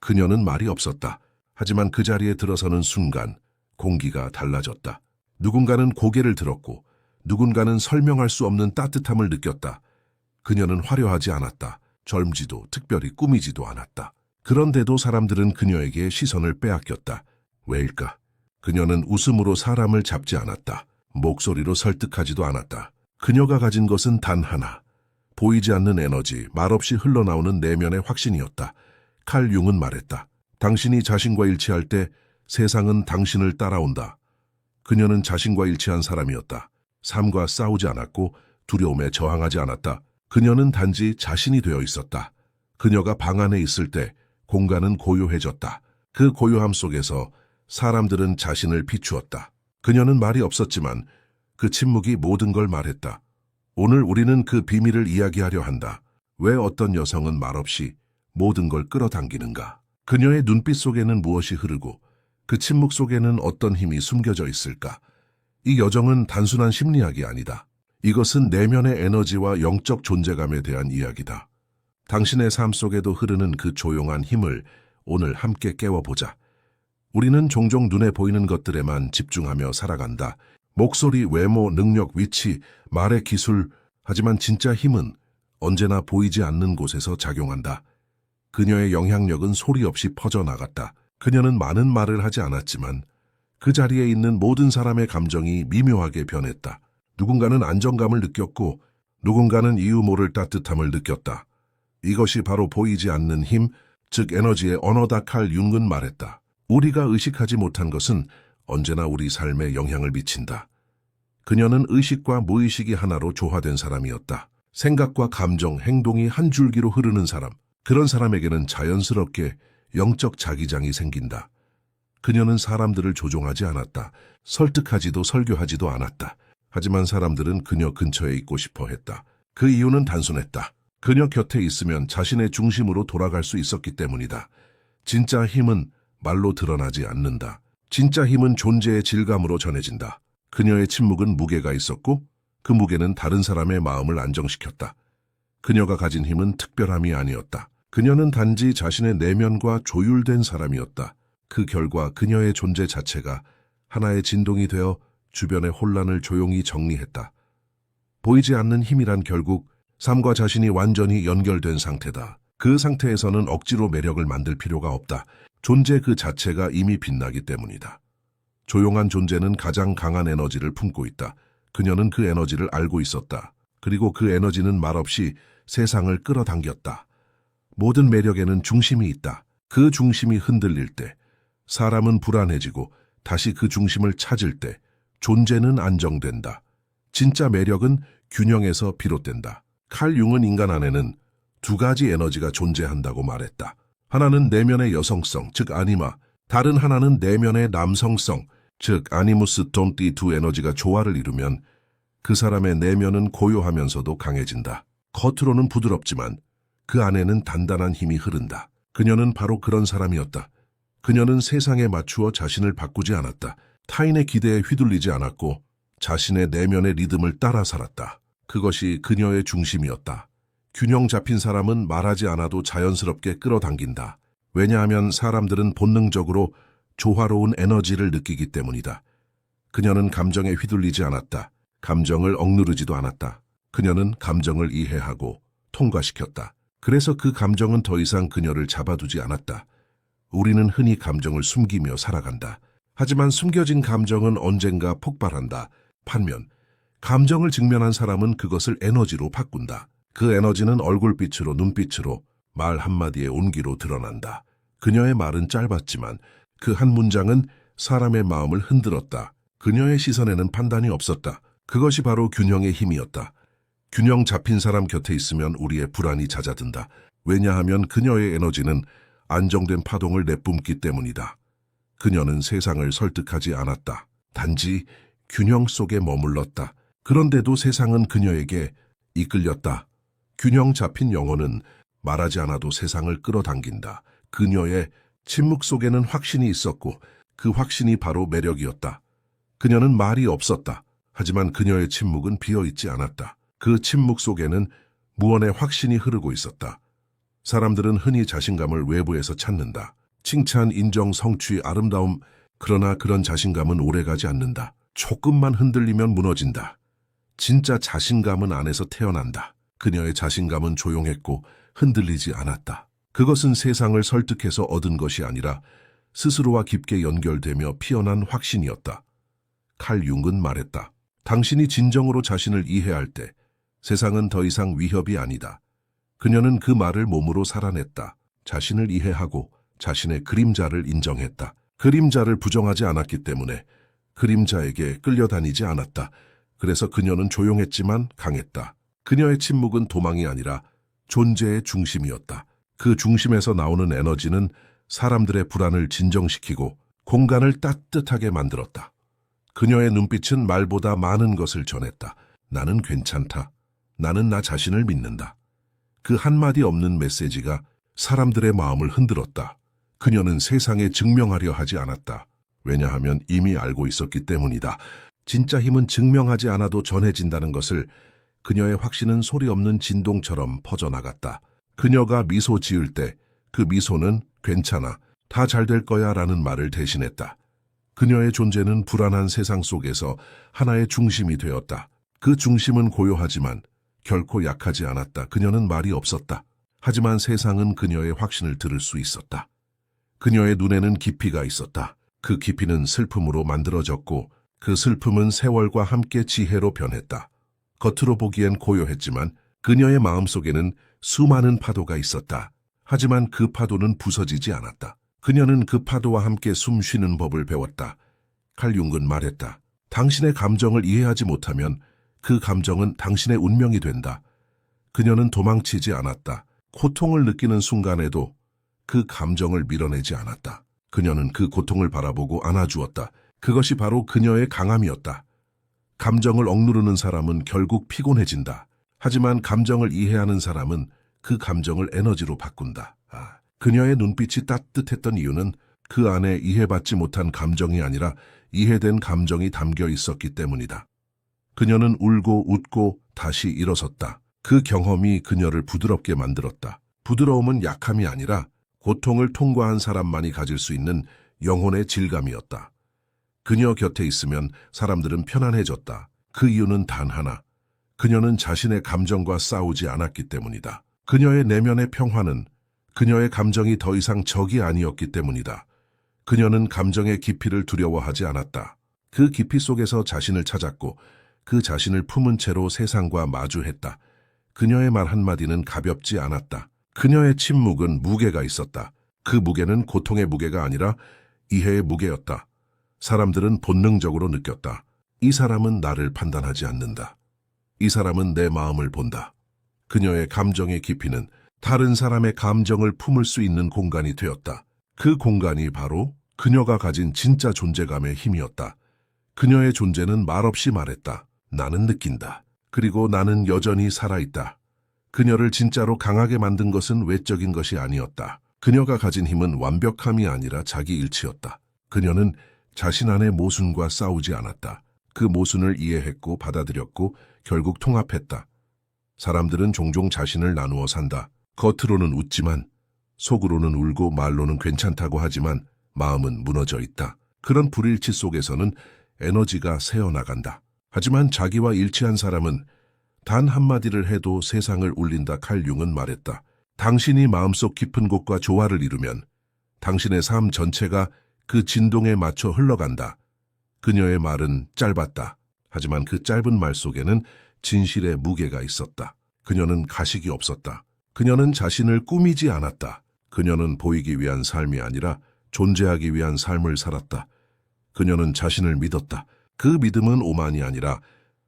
그녀는 말이 없었다. 하지만 그 자리에 들어서는 순간 공기가 달라졌다. 누군가는 고개를 들었고 누군가는 설명할 수 없는 따뜻함을 느꼈다. 그녀는 화려하지 않았다. 젊지도 특별히 꾸미지도 않았다. 그런데도 사람들은 그녀에게 시선을 빼앗겼다. 왜일까? 그녀는 웃음으로 사람을 잡지 않았다. 목소리로 설득하지도 않았다. 그녀가 가진 것은 단 하나. 보이지 않는 에너지, 말없이 흘러나오는 내면의 확신이었다. 칼 융은 말했다. 당신이 자신과 일치할 때 세상은 당신을 따라온다. 그녀는 자신과 일치한 사람이었다. 삶과 싸우지 않았고 두려움에 저항하지 않았다. 그녀는 단지 자신이 되어 있었다. 그녀가 방 안에 있을 때 공간은 고요해졌다. 그 고요함 속에서 사람들은 자신을 비추었다. 그녀는 말이 없었지만 그 침묵이 모든 걸 말했다. 오늘 우리는 그 비밀을 이야기하려 한다. 왜 어떤 여성은 말없이 모든 걸 끌어당기는가? 그녀의 눈빛 속에는 무엇이 흐르고 그 침묵 속에는 어떤 힘이 숨겨져 있을까? 이 여정은 단순한 심리학이 아니다. 이것은 내면의 에너지와 영적 존재감에 대한 이야기다. 당신의 삶 속에도 흐르는 그 조용한 힘을 오늘 함께 깨워보자. 우리는 종종 눈에 보이는 것들에만 집중하며 살아간다. 목소리, 외모, 능력, 위치, 말의 기술, 하지만 진짜 힘은 언제나 보이지 않는 곳에서 작용한다. 그녀의 영향력은 소리 없이 퍼져나갔다. 그녀는 많은 말을 하지 않았지만 그 자리에 있는 모든 사람의 감정이 미묘하게 변했다. 누군가는 안정감을 느꼈고 누군가는 이유 모를 따뜻함을 느꼈다. 이것이 바로 보이지 않는 힘, 즉 에너지의 언어다. 칼 융은 말했다. 우리가 의식하지 못한 것은 언제나 우리 삶에 영향을 미친다. 그녀는 의식과 무의식이 하나로 조화된 사람이었다. 생각과 감정, 행동이 한 줄기로 흐르는 사람. 그런 사람에게는 자연스럽게 영적 자기장이 생긴다. 그녀는 사람들을 조종하지 않았다. 설득하지도 설교하지도 않았다. 하지만 사람들은 그녀 근처에 있고 싶어 했다. 그 이유는 단순했다. 그녀 곁에 있으면 자신의 중심으로 돌아갈 수 있었기 때문이다. 진짜 힘은 말로 드러나지 않는다. 진짜 힘은 존재의 질감으로 전해진다. 그녀의 침묵은 무게가 있었고 그 무게는 다른 사람의 마음을 안정시켰다. 그녀가 가진 힘은 특별함이 아니었다. 그녀는 단지 자신의 내면과 조율된 사람이었다. 그 결과 그녀의 존재 자체가 하나의 진동이 되어 주변의 혼란을 조용히 정리했다. 보이지 않는 힘이란 결국 삶과 자신이 완전히 연결된 상태다. 그 상태에서는 억지로 매력을 만들 필요가 없다. 존재 그 자체가 이미 빛나기 때문이다. 조용한 존재는 가장 강한 에너지를 품고 있다. 그녀는 그 에너지를 알고 있었다. 그리고 그 에너지는 말없이 세상을 끌어당겼다. 모든 매력에는 중심이 있다. 그 중심이 흔들릴 때 사람은 불안해지고 다시 그 중심을 찾을 때 존재는 안정된다. 진짜 매력은 균형에서 비롯된다. 칼 융은 인간 안에는 두 가지 에너지가 존재한다고 말했다. 하나는 내면의 여성성, 즉 아니마. 다른 하나는 내면의 남성성, 즉 아니무스 돔. 이 두 에너지가 조화를 이루면 그 사람의 내면은 고요하면서도 강해진다. 겉으로는 부드럽지만 그 안에는 단단한 힘이 흐른다. 그녀는 바로 그런 사람이었다. 그녀는 세상에 맞추어 자신을 바꾸지 않았다. 타인의 기대에 휘둘리지 않았고 자신의 내면의 리듬을 따라 살았다. 그것이 그녀의 중심이었다. 균형 잡힌 사람은 말하지 않아도 자연스럽게 끌어당긴다. 왜냐하면 사람들은 본능적으로 조화로운 에너지를 느끼기 때문이다. 그녀는 감정에 휘둘리지 않았다. 감정을 억누르지도 않았다. 그녀는 감정을 이해하고 통과시켰다. 그래서 그 감정은 더 이상 그녀를 잡아두지 않았다. 우리는 흔히 감정을 숨기며 살아간다. 하지만 숨겨진 감정은 언젠가 폭발한다. 반면 감정을 직면한 사람은 그것을 에너지로 바꾼다. 그 에너지는 얼굴빛으로, 눈빛으로, 말 한마디의 온기로 드러난다. 그녀의 말은 짧았지만 그 한 문장은 사람의 마음을 흔들었다. 그녀의 시선에는 판단이 없었다. 그것이 바로 균형의 힘이었다. 균형 잡힌 사람 곁에 있으면 우리의 불안이 잦아든다. 왜냐하면 그녀의 에너지는 안정된 파동을 내뿜기 때문이다. 그녀는 세상을 설득하지 않았다. 단지 균형 속에 머물렀다. 그런데도 세상은 그녀에게 이끌렸다. 균형 잡힌 영혼은 말하지 않아도 세상을 끌어당긴다. 그녀의 침묵 속에는 확신이 있었고 그 확신이 바로 매력이었다. 그녀는 말이 없었다. 하지만 그녀의 침묵은 비어있지 않았다. 그 침묵 속에는 무언의 확신이 흐르고 있었다. 사람들은 흔히 자신감을 외부에서 찾는다. 칭찬, 인정, 성취, 아름다움. 그러나 그런 자신감은 오래가지 않는다. 조금만 흔들리면 무너진다. 진짜 자신감은 안에서 태어난다. 그녀의 자신감은 조용했고 흔들리지 않았다. 그것은 세상을 설득해서 얻은 것이 아니라 스스로와 깊게 연결되며 피어난 확신이었다. 칼 융은 말했다. 당신이 진정으로 자신을 이해할 때 세상은 더 이상 위협이 아니다. 그녀는 그 말을 몸으로 살아냈다. 자신을 이해하고 자신의 그림자를 인정했다. 그림자를 부정하지 않았기 때문에 그림자에게 끌려다니지 않았다. 그래서 그녀는 조용했지만 강했다. 그녀의 침묵은 도망이 아니라 존재의 중심이었다. 그 중심에서 나오는 에너지는 사람들의 불안을 진정시키고 공간을 따뜻하게 만들었다. 그녀의 눈빛은 말보다 많은 것을 전했다. 나는 괜찮다. 나는 나 자신을 믿는다. 그 한마디 없는 메시지가 사람들의 마음을 흔들었다. 그녀는 세상에 증명하려 하지 않았다. 왜냐하면 이미 알고 있었기 때문이다. 진짜 힘은 증명하지 않아도 전해진다는 것을. 그녀의 확신은 소리 없는 진동처럼 퍼져나갔다. 그녀가 미소 지을 때 그 미소는 괜찮아, 다 잘 될 거야 라는 말을 대신했다. 그녀의 존재는 불안한 세상 속에서 하나의 중심이 되었다. 그 중심은 고요하지만 결코 약하지 않았다. 그녀는 말이 없었다. 하지만 세상은 그녀의 확신을 들을 수 있었다. 그녀의 눈에는 깊이가 있었다. 그 깊이는 슬픔으로 만들어졌고 그 슬픔은 세월과 함께 지혜로 변했다. 겉으로 보기엔 고요했지만 그녀의 마음속에는 수많은 파도가 있었다. 하지만 그 파도는 부서지지 않았다. 그녀는 그 파도와 함께 숨 쉬는 법을 배웠다. 칼 융은 말했다. 당신의 감정을 이해하지 못하면 그 감정은 당신의 운명이 된다. 그녀는 도망치지 않았다. 고통을 느끼는 순간에도 그 감정을 밀어내지 않았다. 그녀는 그 고통을 바라보고 안아주었다. 그것이 바로 그녀의 강함이었다. 감정을 억누르는 사람은 결국 피곤해진다. 하지만 감정을 이해하는 사람은 그 감정을 에너지로 바꾼다. 그녀의 눈빛이 따뜻했던 이유는 그 안에 이해받지 못한 감정이 아니라 이해된 감정이 담겨 있었기 때문이다. 그녀는 울고 웃고 다시 일어섰다. 그 경험이 그녀를 부드럽게 만들었다. 부드러움은 약함이 아니라 고통을 통과한 사람만이 가질 수 있는 영혼의 질감이었다. 그녀 곁에 있으면 사람들은 편안해졌다. 그 이유는 단 하나. 그녀는 자신의 감정과 싸우지 않았기 때문이다. 그녀의 내면의 평화는 그녀의 감정이 더 이상 적이 아니었기 때문이다. 그녀는 감정의 깊이를 두려워하지 않았다. 그 깊이 속에서 자신을 찾았고 그 자신을 품은 채로 세상과 마주했다. 그녀의 말 한마디는 가볍지 않았다. 그녀의 침묵은 무게가 있었다. 그 무게는 고통의 무게가 아니라 이해의 무게였다. 사람들은 본능적으로 느꼈다. 이 사람은 나를 판단하지 않는다. 이 사람은 내 마음을 본다. 그녀의 감정의 깊이는 다른 사람의 감정을 품을 수 있는 공간이 되었다. 그 공간이 바로 그녀가 가진 진짜 존재감의 힘이었다. 그녀의 존재는 말없이 말했다. 나는 느낀다. 그리고 나는 여전히 살아있다. 그녀를 진짜로 강하게 만든 것은 외적인 것이 아니었다. 그녀가 가진 힘은 완벽함이 아니라 자기 일치였다. 그녀는 자신 안의 모순과 싸우지 않았다. 그 모순을 이해했고 받아들였고 결국 통합했다. 사람들은 종종 자신을 나누어 산다. 겉으로는 웃지만 속으로는 울고 말로는 괜찮다고 하지만 마음은 무너져 있다. 그런 불일치 속에서는 에너지가 새어나간다. 하지만 자기와 일치한 사람은 단 한마디를 해도 세상을 울린다. 칼 융은 말했다. 당신이 마음속 깊은 곳과 조화를 이루면 당신의 삶 전체가 그 진동에 맞춰 흘러간다. 그녀의 말은 짧았다. 하지만 그 짧은 말 속에는 진실의 무게가 있었다. 그녀는 가식이 없었다. 그녀는 자신을 꾸미지 않았다. 그녀는 보이기 위한 삶이 아니라 존재하기 위한 삶을 살았다. 그녀는 자신을 믿었다. 그 믿음은 오만이 아니라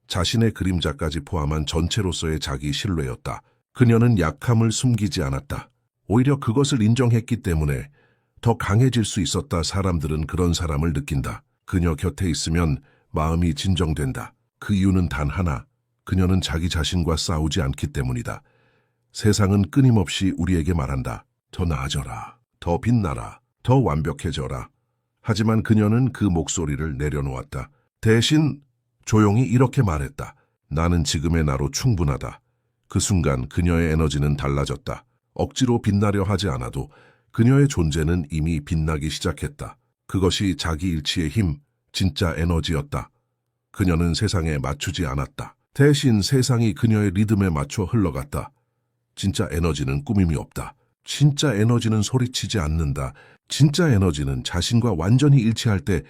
자신의 그림자까지 포함한 전체로서의 자기 신뢰였다. 그녀는 약함을 숨기지 않았다. 오히려 그것을 인정했기 때문에 더 강해질 수 있었다. 사람들은 그런 사람을 느낀다. 그녀 곁에 있으면 마음이 진정된다. 그 이유는 단 하나. 그녀는 자기 자신과 싸우지 않기 때문이다. 세상은 끊임없이 우리에게 말한다. 더 나아져라. 더 빛나라. 더 완벽해져라. 하지만 그녀는 그 목소리를 내려놓았다. 대신 조용히 이렇게 말했다. 나는 지금의 나로 충분하다. 그 순간 그녀의 에너지는 달라졌다. 억지로 빛나려 하지 않아도 그녀의 존재는 이미 빛나기 시작했다. 그것이 자기 일치의 힘, 진짜 에너지였다. 그녀는 세상에 맞추지 않았다. 대신 세상이 그녀의 리듬에 맞춰 흘러갔다. 진짜 에너지는 꾸밈이 없다. 진짜 에너지는 소리치지 않는다. 진짜 에너지는 자신과 완전히 일치할 때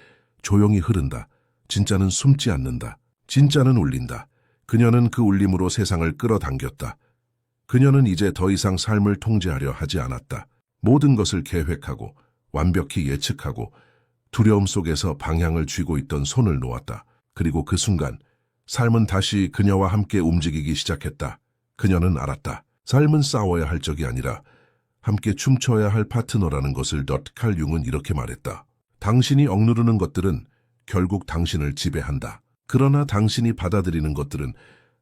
조용히 흐른다. 진짜는 숨지 않는다. 진짜는 울린다. 그녀는 그 울림으로 세상을 끌어당겼다. 그녀는 이제 더 이상 삶을 통제하려 하지 않았다. 모든 것을 계획하고 완벽히 예측하고 두려움 속에서 방향을 쥐고 있던 손을 놓았다. 그리고 그 순간 삶은 다시 그녀와 함께 움직이기 시작했다. 그녀는 알았다. 삶은 싸워야 할 적이 아니라 함께 춤춰야 할 파트너라는 것을 칼 융은 이렇게 말했다. 당신이 억누르는 것들은 결국 당신을 지배한다. 그러나 당신이 받아들이는 것들은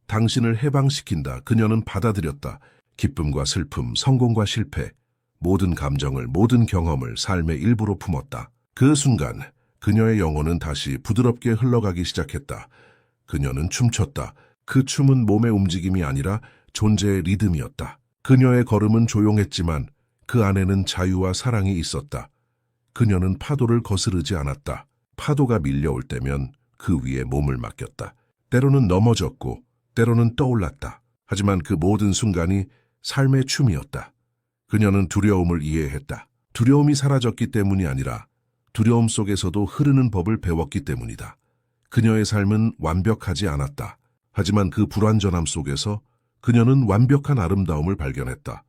당신을 해방시킨다. 그녀는 받아들였다. 기쁨과 슬픔, 성공과 실패, 모든 감정을, 모든 경험을 삶의 일부로 품었다. 그 순간 그녀의 영혼은 다시 부드럽게 흘러가기 시작했다. 그녀는 춤췄다. 그 춤은 몸의 움직임이 아니라 존재의 리듬이었다. 그녀의 걸음은 조용했지만 그 안에는 자유와 사랑이 있었다. 그녀는 파도를 거스르지 않았다. 파도가 밀려올 때면 그 위에 몸을 맡겼다. 때로는 넘어졌고 때로는 떠올랐다. 하지만 그 모든 순간이 삶의 춤이었다. 그녀는 두려움을 이해했다. 두려움이 사라졌기 때문이 아니라 두려움 속에서도 흐르는 법을 배웠기 때문이다. 그녀의 삶은 완벽하지 않았다. 하지만 그 불완전함 속에서 그녀는 완벽한 아름다움을 발견했다.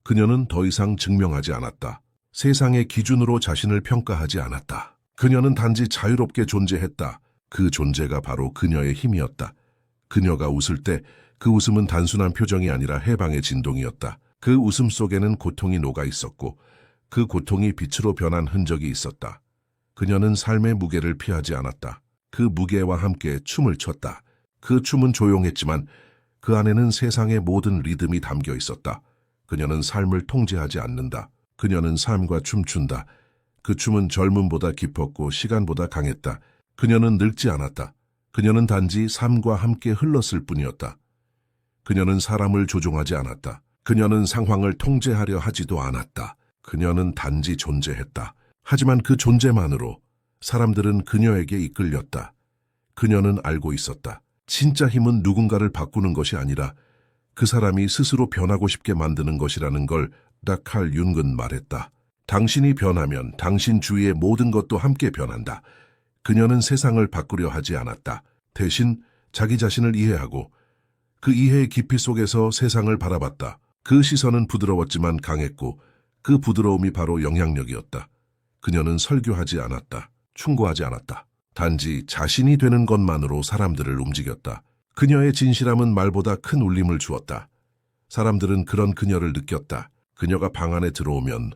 그녀는 더 이상 증명하지 않았다. 세상의 기준으로 자신을 평가하지 않았다. 그녀는 단지 자유롭게 존재했다. 그 존재가 바로 그녀의 힘이었다. 그녀가 웃을 때 그 웃음은 단순한 표정이 아니라 해방의 진동이었다. 그 웃음 속에는 고통이 녹아 있었고 그 고통이 빛으로 변한 흔적이 있었다. 그녀는 삶의 무게를 피하지 않았다. 그 무게와 함께 춤을 췄다. 그 춤은 조용했지만 그 안에는 세상의 모든 리듬이 담겨 있었다. 그녀는 삶을 통제하지 않는다. 그녀는 삶과 춤춘다. 그 춤은 젊음보다 깊었고 시간보다 강했다. 그녀는 늙지 않았다. 그녀는 단지 삶과 함께 흘렀을 뿐이었다. 그녀는 사람을 조종하지 않았다. 그녀는 상황을 통제하려 하지도 않았다. 그녀는 단지 존재했다. 하지만 그 존재만으로 사람들은 그녀에게 이끌렸다. 그녀는 알고 있었다. 진짜 힘은 누군가를 바꾸는 것이 아니라 그 사람이 스스로 변하고 싶게 만드는 것이라는 걸 칼 융은 말했다. 당신이 변하면 당신 주위의 모든 것도 함께 변한다. 그녀는 세상을 바꾸려 하지 않았다. 대신 자기 자신을 이해하고 그 이해의 깊이 속에서 세상을 바라봤다. 그 시선은 부드러웠지만 강했고 그 부드러움이 바로 영향력이었다. 그녀는 설교하지 않았다. 충고하지 않았다. 단지 자신이 되는 것만으로 사람들을 움직였다. 그녀의 진실함은 말보다 큰 울림을 주었다. 사람들은 그런 그녀를 느꼈다. 그녀가 방 안에 들어오면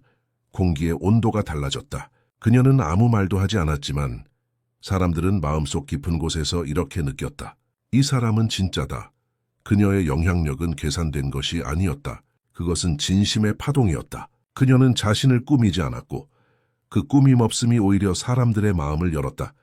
공기의 온도가 달라졌다. 그녀는 아무 말도 하지 않았지만 사람들은 마음속 깊은 곳에서 이렇게 느꼈다. 이 사람은 진짜다. 그녀의 영향력은 계산된 것이 아니었다. 그것은 진심의 파동이었다. 그녀는 자신을 꾸미지 않았고 그 꾸밈 없음이 오히려 사람들의 마음을 열었다.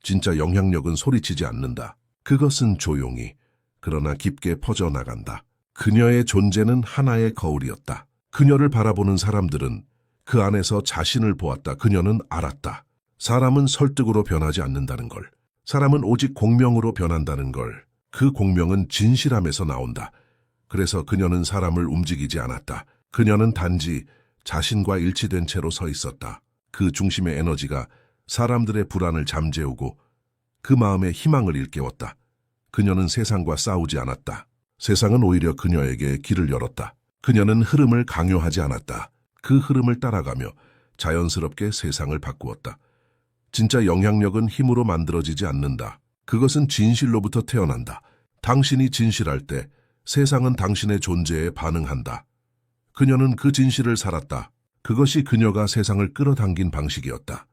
진짜 영향력은 소리치지 않는다. 그것은 조용히 그러나 깊게 퍼져나간다. 그녀의 존재는 하나의 거울이었다. 그녀를 바라보는 사람들은 그 안에서 자신을 보았다. 그녀는 알았다. 사람은 설득으로 변하지 않는다는 걸. 사람은 오직 공명으로 변한다는 걸. 그 공명은 진실함에서 나온다. 그래서 그녀는 사람을 움직이지 않았다. 그녀는 단지 자신과 일치된 채로 서 있었다. 그 중심의 에너지가 사람들의 불안을 잠재우고 그 마음에 희망을 일깨웠다. 그녀는 세상과 싸우지 않았다. 세상은 오히려 그녀에게 길을 열었다. 그녀는 흐름을 강요하지 않았다. 그 흐름을 따라가며 자연스럽게 세상을 바꾸었다. 진짜 영향력은 힘으로 만들어지지 않는다. 그것은 진실로부터 태어난다. 당신이 진실할 때 세상은 당신의 존재에 반응한다. 그녀는 그 진실을 살았다. 그것이 그녀가 세상을 끌어당긴 방식이었다.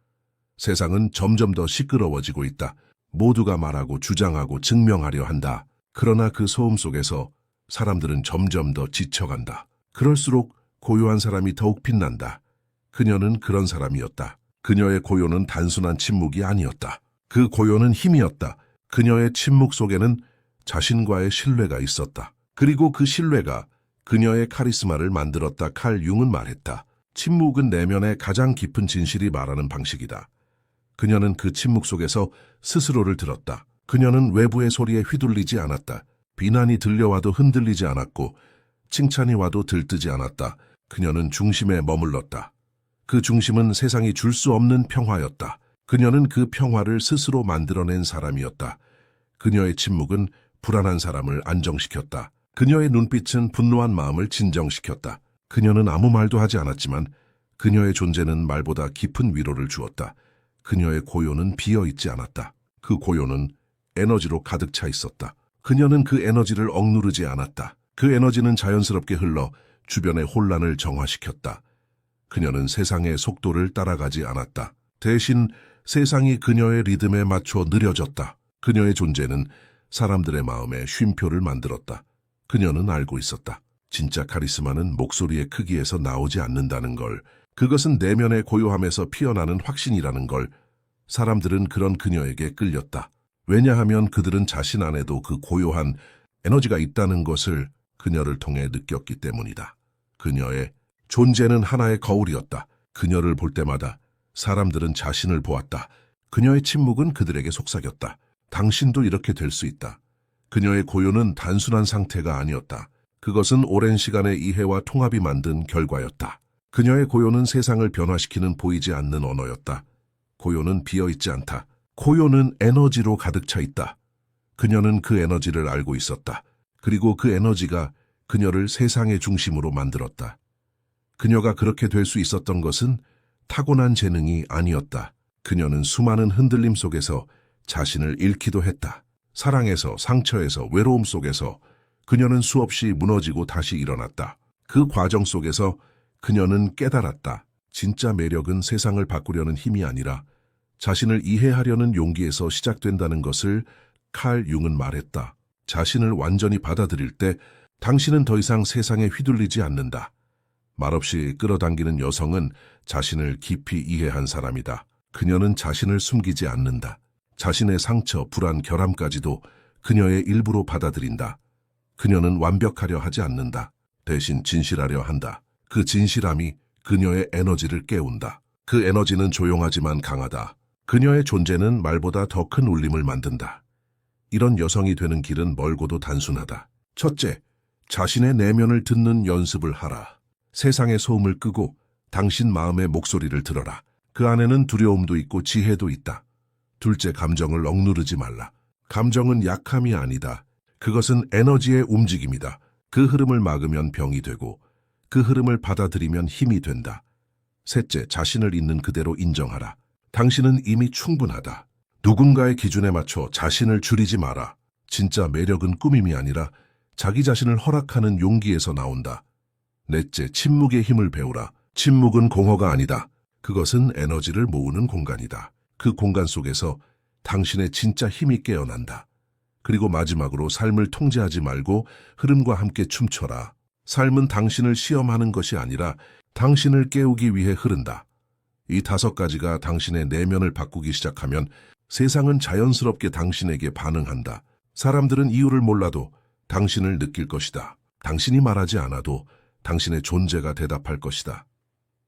세상은 점점 더 시끄러워지고 있다. 모두가 말하고 주장하고 증명하려 한다. 그러나 그 소음 속에서 사람들은 점점 더 지쳐간다. 그럴수록 고요한 사람이 더욱 빛난다. 그녀는 그런 사람이었다. 그녀의 고요는 단순한 침묵이 아니었다. 그 고요는 힘이었다. 그녀의 침묵 속에는 자신과의 신뢰가 있었다. 그리고 그 신뢰가 그녀의 카리스마를 만들었다. 칼 융은 말했다. 침묵은 내면의 가장 깊은 진실이 말하는 방식이다. 그녀는 그 침묵 속에서 스스로를 들었다. 그녀는 외부의 소리에 휘둘리지 않았다. 비난이 들려와도 흔들리지 않았고 칭찬이 와도 들뜨지 않았다. 그녀는 중심에 머물렀다. 그 중심은 세상이 줄 수 없는 평화였다. 그녀는 그 평화를 스스로 만들어낸 사람이었다. 그녀의 침묵은 불안한 사람을 안정시켰다. 그녀의 눈빛은 분노한 마음을 진정시켰다. 그녀는 아무 말도 하지 않았지만 그녀의 존재는 말보다 깊은 위로를 주었다. 그녀의 고요는 비어있지 않았다. 그 고요는 에너지로 가득 차 있었다. 그녀는 그 에너지를 억누르지 않았다. 그 에너지는 자연스럽게 흘러 주변의 혼란을 정화시켰다. 그녀는 세상의 속도를 따라가지 않았다. 대신 세상이 그녀의 리듬에 맞춰 느려졌다. 그녀의 존재는 사람들의 마음에 쉼표를 만들었다. 그녀는 알고 있었다. 진짜 카리스마는 목소리의 크기에서 나오지 않는다는 걸, 그것은 내면의 고요함에서 피어나는 확신이라는 걸. 사람들은 그런 그녀에게 끌렸다. 왜냐하면 그들은 자신 안에도 그 고요한 에너지가 있다는 것을 그녀를 통해 느꼈기 때문이다. 그녀의 존재는 하나의 거울이었다. 그녀를 볼 때마다 사람들은 자신을 보았다. 그녀의 침묵은 그들에게 속삭였다. 당신도 이렇게 될 수 있다. 그녀의 고요는 단순한 상태가 아니었다. 그것은 오랜 시간의 이해와 통합이 만든 결과였다. 그녀의 고요는 세상을 변화시키는 보이지 않는 언어였다. 고요는 비어있지 않다. 고요는 에너지로 가득 차 있다. 그녀는 그 에너지를 알고 있었다. 그리고 그 에너지가 그녀를 세상의 중심으로 만들었다. 그녀가 그렇게 될 수 있었던 것은 타고난 재능이 아니었다. 그녀는 수많은 흔들림 속에서 자신을 잃기도 했다. 사랑에서, 상처에서, 외로움 속에서 그녀는 수없이 무너지고 다시 일어났다. 그 과정 속에서 그녀는 깨달았다. 진짜 매력은 세상을 바꾸려는 힘이 아니라 자신을 이해하려는 용기에서 시작된다는 것을 칼 융은 말했다. 자신을 완전히 받아들일 때 당신은 더 이상 세상에 휘둘리지 않는다. 말없이 끌어당기는 여성은 자신을 깊이 이해한 사람이다. 그녀는 자신을 숨기지 않는다. 자신의 상처, 불안, 결함까지도 그녀의 일부로 받아들인다. 그녀는 완벽하려 하지 않는다. 대신 진실하려 한다. 그 진실함이 그녀의 에너지를 깨운다. 그 에너지는 조용하지만 강하다. 그녀의 존재는 말보다 더 큰 울림을 만든다. 이런 여성이 되는 길은 멀고도 단순하다. 첫째, 자신의 내면을 듣는 연습을 하라. 세상의 소음을 끄고 당신 마음의 목소리를 들어라. 그 안에는 두려움도 있고 지혜도 있다. 둘째, 감정을 억누르지 말라. 감정은 약함이 아니다. 그것은 에너지의 움직임이다. 그 흐름을 막으면 병이 되고 그 흐름을 받아들이면 힘이 된다. 셋째, 자신을 있는 그대로 인정하라. 당신은 이미 충분하다. 누군가의 기준에 맞춰 자신을 줄이지 마라. 진짜 매력은 꾸밈이 아니라 자기 자신을 허락하는 용기에서 나온다. 넷째, 침묵의 힘을 배우라. 침묵은 공허가 아니다. 그것은 에너지를 모으는 공간이다. 그 공간 속에서 당신의 진짜 힘이 깨어난다. 그리고 마지막으로 삶을 통제하지 말고 흐름과 함께 춤춰라. 삶은 당신을 시험하는 것이 아니라 당신을 깨우기 위해 흐른다. 이 5가지가 당신의 내면을 바꾸기 시작하면 세상은 자연스럽게 당신에게 반응한다. 사람들은 이유를 몰라도 당신을 느낄 것이다. 당신이 말하지 않아도 당신의 존재가 대답할 것이다.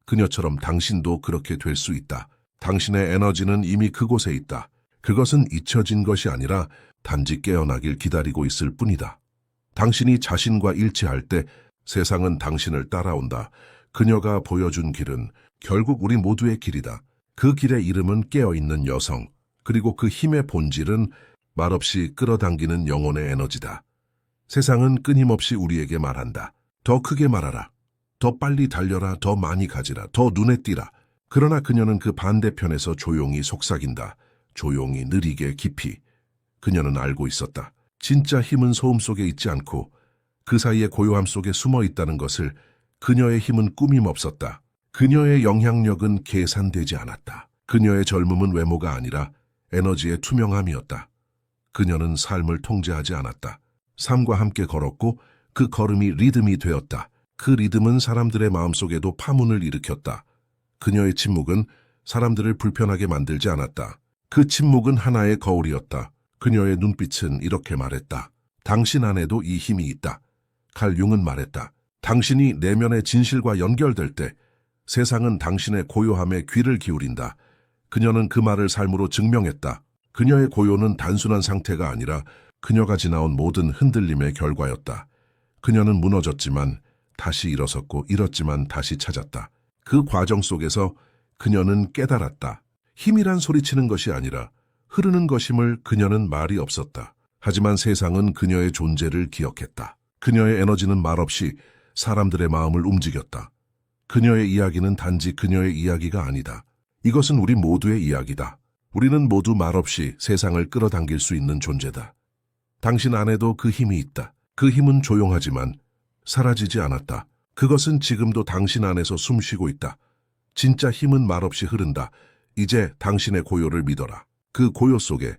그녀처럼 당신도 그렇게 될 수 있다. 당신의 에너지는 이미 그곳에 있다. 그것은 잊혀진 것이 아니라 단지 깨어나길 기다리고 있을 뿐이다. 당신이 자신과 일치할 때 세상은 당신을 따라온다. 그녀가 보여준 길은 결국 우리 모두의 길이다. 그 길의 이름은 깨어있는 여성, 그리고 그 힘의 본질은 말없이 끌어당기는 영혼의 에너지다. 세상은 끊임없이 우리에게 말한다. 더 크게 말하라. 더 빨리 달려라. 더 많이 가지라. 더 눈에 띄라. 그러나 그녀는 그 반대편에서 조용히 속삭인다. 조용히, 느리게, 깊이. 그녀는 알고 있었다. 진짜 힘은 소음 속에 있지 않고 그 사이의 고요함 속에 숨어 있다는 것을. 그녀의 힘은 꾸밈 없었다. 그녀의 영향력은 계산되지 않았다. 그녀의 젊음은 외모가 아니라 에너지의 투명함이었다. 그녀는 삶을 통제하지 않았다. 삶과 함께 걸었고 그 걸음이 리듬이 되었다. 그 리듬은 사람들의 마음속에도 파문을 일으켰다. 그녀의 침묵은 사람들을 불편하게 만들지 않았다. 그 침묵은 하나의 거울이었다. 그녀의 눈빛은 이렇게 말했다. 당신 안에도 이 힘이 있다. 칼 융은 말했다. 당신이 내면의 진실과 연결될 때 세상은 당신의 고요함에 귀를 기울인다. 그녀는 그 말을 삶으로 증명했다. 그녀의 고요는 단순한 상태가 아니라 그녀가 지나온 모든 흔들림의 결과였다. 그녀는 무너졌지만 다시 일어섰고 잃었지만 다시 찾았다. 그 과정 속에서 그녀는 깨달았다. 힘이란 소리치는 것이 아니라 흐르는 것임을. 그녀는 말이 없었다. 하지만 세상은 그녀의 존재를 기억했다. 그녀의 에너지는 말없이 사람들의 마음을 움직였다. 그녀의 이야기는 단지 그녀의 이야기가 아니다. 이것은 우리 모두의 이야기다. 우리는 모두 말없이 세상을 끌어당길 수 있는 존재다. 당신 안에도 그 힘이 있다. 그 힘은 조용하지만 사라지지 않았다. 그것은 지금도 당신 안에서 숨쉬고 있다. 진짜 힘은 말없이 흐른다. 이제 당신의 고요를 믿어라. 그 고요 속에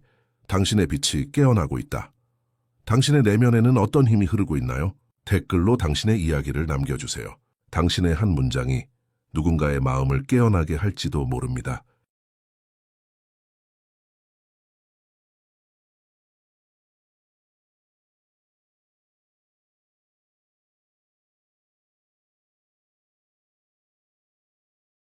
당신의 빛이 깨어나고 있다. 당신의 내면에는 어떤 힘이 흐르고 있나요? 댓글로 당신의 이야기를 남겨주세요. 당신의 한 문장이 누군가의 마음을 깨어나게 할지도 모릅니다.